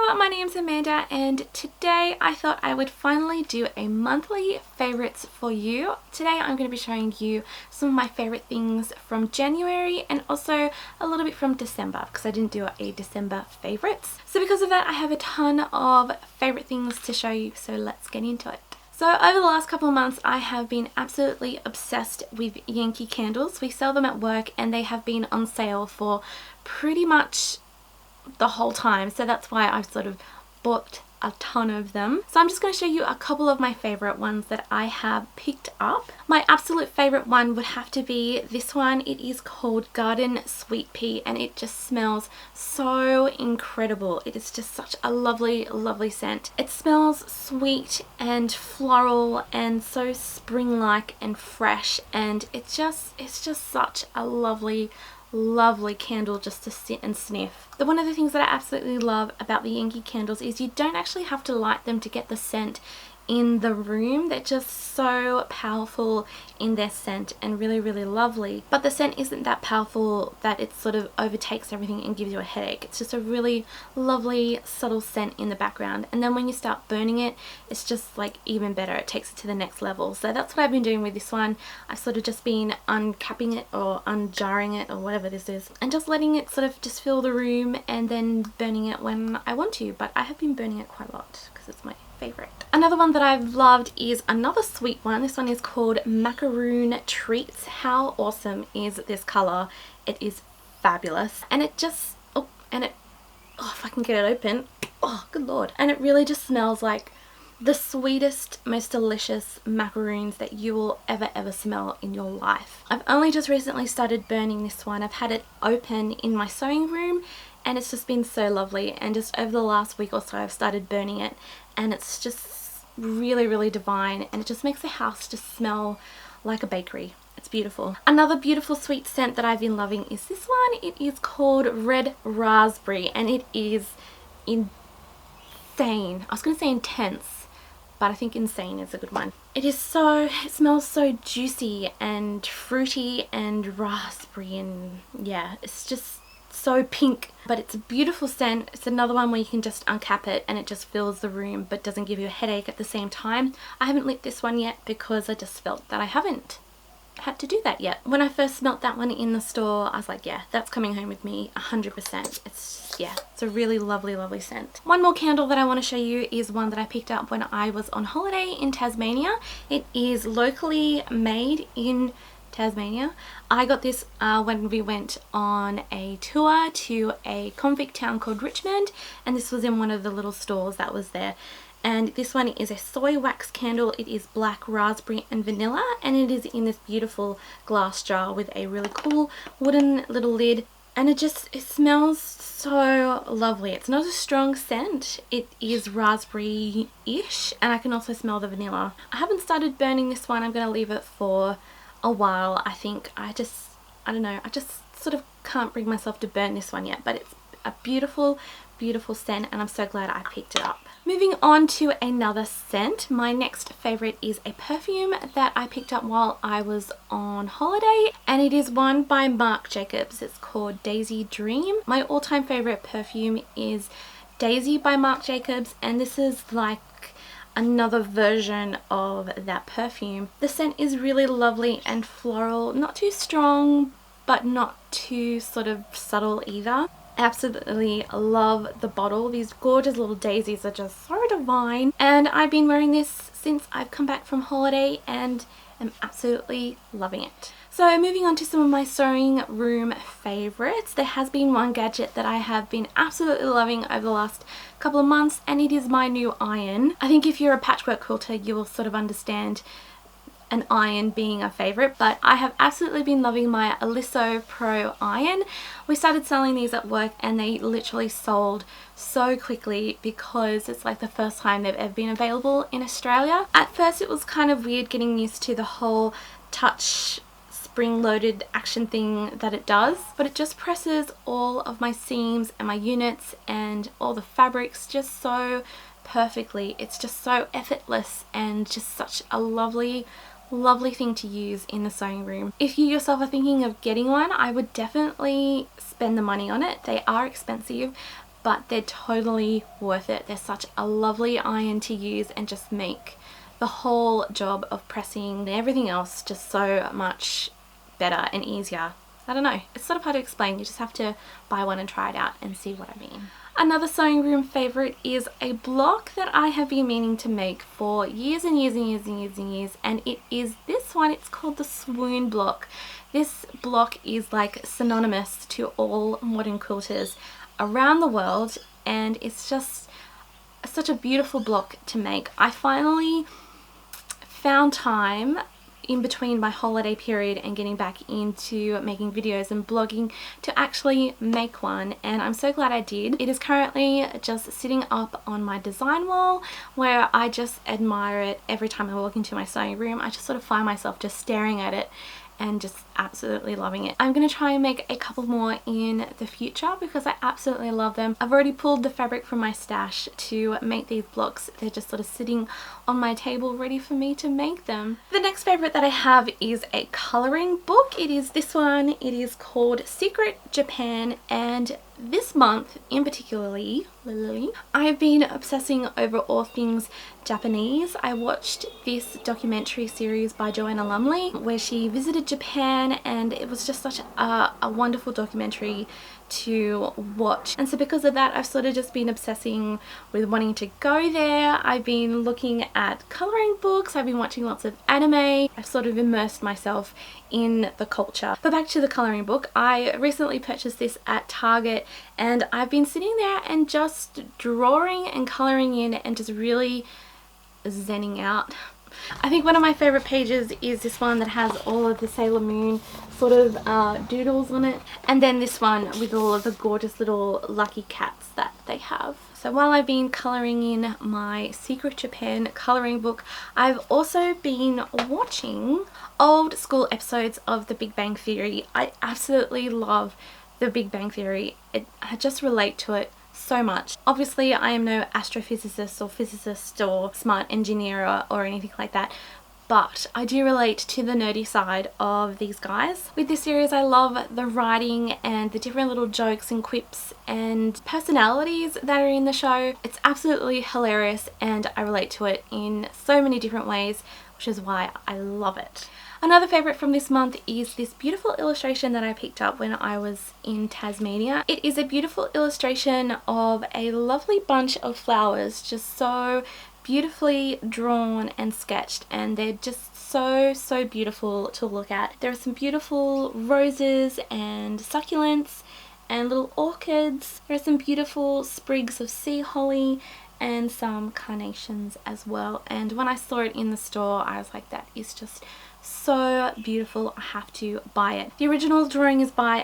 Hello, my name's Amanda and today I thought I would finally do a monthly favorites for you. Today I'm going to be showing you some of my favorite things from January and also a little bit from December because I didn't do a December favorites. So because of that I have a ton of favorite things to show you, so let's get into it. So over the last couple of months I have been absolutely obsessed with Yankee candles. We sell them at work and they have been on sale for pretty much the whole time, so that's why I've sort of bought a ton of them. So I'm just going to show you a couple of my favorite ones that I have picked up. My absolute favorite one would have to be this one. It is called Garden Sweet Pea and it just smells so incredible. It is just such a lovely scent. It smells sweet and floral and so spring-like and fresh, and it's just such a lovely candle just to sit and sniff. One of the things that I absolutely love about the Yankee candles is you don't actually have to light them to get the scent in the room. They're just so powerful in their scent and really lovely, but the scent isn't that powerful that it sort of overtakes everything and gives you a headache. It's just a really lovely subtle scent in the background, and then when you start burning it, it's just like even better. It takes it to the next level. So that's what I've been doing with this one. I've sort of just been uncapping it or unjarring it or whatever this is and just letting it sort of just fill the room and then burning it when I want to, but I have been burning it quite a lot because it's my favorite. Another one that I've loved is another sweet one. This one is called Macaroon Treats. How awesome is this color? It is fabulous, and it just if I can get it open, oh good lord, and it really just smells like the sweetest, most delicious macaroons that you will ever smell in your life. I've only just recently started burning this one. I've had it open in my sewing room and it's just been so lovely, and just over the last week or so I've started burning it and it's just really divine, and it just makes the house just smell like a bakery. It's beautiful. Another beautiful sweet scent that I've been loving is this one. It is called Red Raspberry and it is insane. I was going to say intense, but I think insane is a good one. It smells so juicy and fruity and raspberry, and yeah, it's just so pink, but it's a beautiful scent. It's another one where you can just uncap it and it just fills the room but doesn't give you a headache at the same time. I haven't lit this one yet because I just felt that I haven't had to do that yet. When I first smelt that one in the store, I was like, yeah, that's coming home with me 100%. It's a really lovely scent. One more candle that I want to show you is one that I picked up when I was on holiday in Tasmania. It is locally made in Tasmania. I got this when we went on a tour to a convict town called Richmond, and this was in one of the little stores that was there. And this one is a soy wax candle. It is black raspberry and vanilla, and it is in this beautiful glass jar with a really cool wooden little lid, and it smells so lovely. It's not a strong scent. It is raspberry-ish, and I can also smell the vanilla. I haven't started burning this one. I'm going to leave it for a while. I think I don't know, I just sort of can't bring myself to burn this one yet, but it's a beautiful scent and I'm so glad I picked it up. Moving on to another scent, my next favorite is a perfume that I picked up while I was on holiday, and it is one by Marc Jacobs. It's called Daisy Dream. My all-time favorite perfume is Daisy by Marc Jacobs, and this is like another version of that perfume. The scent is really lovely and floral, not too strong but not too sort of subtle either. Absolutely love the bottle. These gorgeous little daisies are just so divine, and I've been wearing this since I've come back from holiday and am absolutely loving it. So moving on to some of my sewing room favorites, there has been one gadget that I have been absolutely loving over the last couple of months, and it is my new iron. I think if you're a patchwork quilter you will sort of understand an iron being a favorite, but I have absolutely been loving my Oliso Pro iron. We started selling these at work and they literally sold so quickly because it's like the first time they've ever been available in Australia. At first it was kind of weird getting used to the whole touch spring-loaded action thing that it does, but it just presses all of my seams and my units and all the fabrics just so perfectly. It's just so effortless and just such a lovely thing to use in the sewing room. If you yourself are thinking of getting one, I would definitely spend the money on it. They are expensive, but they're totally worth it. They're such a lovely iron to use and just make the whole job of pressing and everything else just so much better and easier. I don't know, it's sort of hard to explain. You just have to buy one and try it out and see what I mean. Another sewing room favorite is a block that I have been meaning to make for years and years and years and years and years, and it is this one. It's called the Swoon block. This block is like synonymous to all modern quilters around the world, and it's just such a beautiful block to make. I finally found time in between my holiday period and getting back into making videos and blogging to actually make one, and I'm so glad I did. It is currently just sitting up on my design wall where I just admire it every time I walk into my sewing room. I just sort of find myself just staring at it and just absolutely loving it. I'm going to try and make a couple more in the future because I absolutely love them. I've already pulled the fabric from my stash to make these blocks. They're just sort of sitting on my table ready for me to make them. The next favorite that I have is a coloring book. It is this one. It is called Secret Japan, and this month in particularly, I've been obsessing over all things Japanese. I watched this documentary series by Joanna Lumley where she visited Japan, and it was just such a wonderful documentary to watch, and so because of that I've sort of just been obsessing with wanting to go there. I've been looking at coloring books, I've been watching lots of anime, I've sort of immersed myself in the culture. But back to the coloring book, I recently purchased this at Target, and I've been sitting there and just drawing and coloring in and just really zenning out. I think one of my favorite pages is this one that has all of the Sailor Moon sort of doodles on it, and then this one with all of the gorgeous little lucky cats that they have. So while I've been colouring in my Secret Japan colouring book, I've also been watching old school episodes of The Big Bang Theory. I absolutely love The Big Bang Theory. I just relate to it so much. Obviously I am no astrophysicist or physicist or smart engineer or anything like that, but I do relate to the nerdy side of these guys. With this series I love the writing and the different little jokes and quips and personalities that are in the show. It's absolutely hilarious and I relate to it in so many different ways, which is why I love it. Another favourite from this month is this beautiful illustration that I picked up when I was in Tasmania. It is a beautiful illustration of a lovely bunch of flowers, just so beautifully drawn and sketched, and they're just so beautiful to look at. There are some beautiful roses and succulents and little orchids. There are some beautiful sprigs of sea holly and some carnations as well, and when I saw it in the store I was like, that is just so beautiful, I have to buy it. The original drawing is by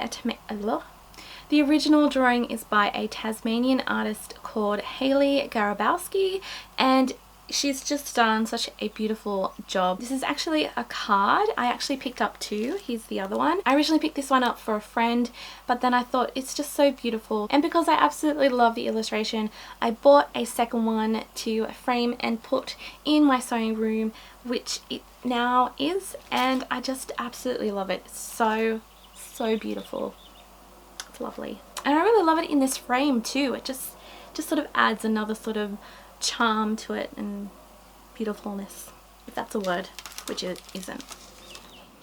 a Tasmanian artist called Hayley Garabowski, and she's just done such a beautiful job. This is actually a card. I actually picked up two. Here's the other one. I originally picked this one up for a friend, but then I thought it's just so beautiful, and because I absolutely love the illustration, I bought a second one to frame and put in my sewing room, which it now is, and I just absolutely love it. It's so beautiful. It's lovely, and I really love it in this frame too. It just sort of adds another sort of charm to it and beautifulness, if that's a word, which it isn't.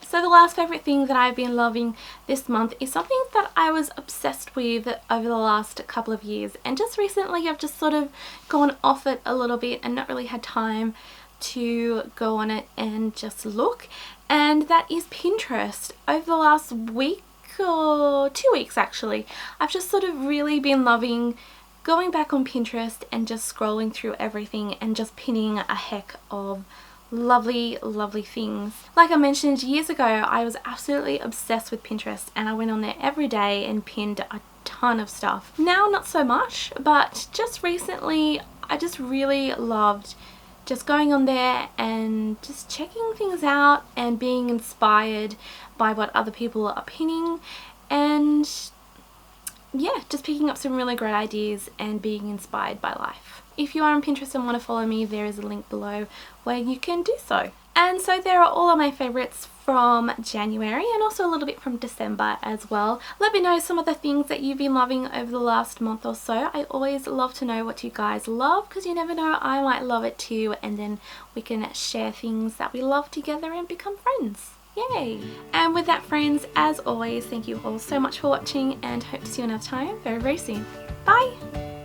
So the last favourite thing that I've been loving this month is something that I was obsessed with over the last couple of years, and just recently I've just sort of gone off it a little bit and not really had time to go on it and just look, and that is Pinterest. Over the last week or 2 weeks actually, I've just sort of really been loving going back on Pinterest and just scrolling through everything and just pinning a heck of lovely things. Like I mentioned years ago, I was absolutely obsessed with Pinterest and I went on there every day and pinned a ton of stuff. Now not so much, but just recently I just really loved just going on there and just checking things out and being inspired by what other people are pinning, and yeah, just picking up some really great ideas and being inspired by life. If you are on Pinterest and want to follow me, there is a link below where you can do so. And so there are all of my favourites from January and also a little bit from December as well. Let me know some of the things that you've been loving over the last month or so. I always love to know what you guys love, because you never know, I might love it too, and then we can share things that we love together and become friends. Yay! And with that, friends, as always, thank you all so much for watching, and hope to see you another time very, very soon. Bye!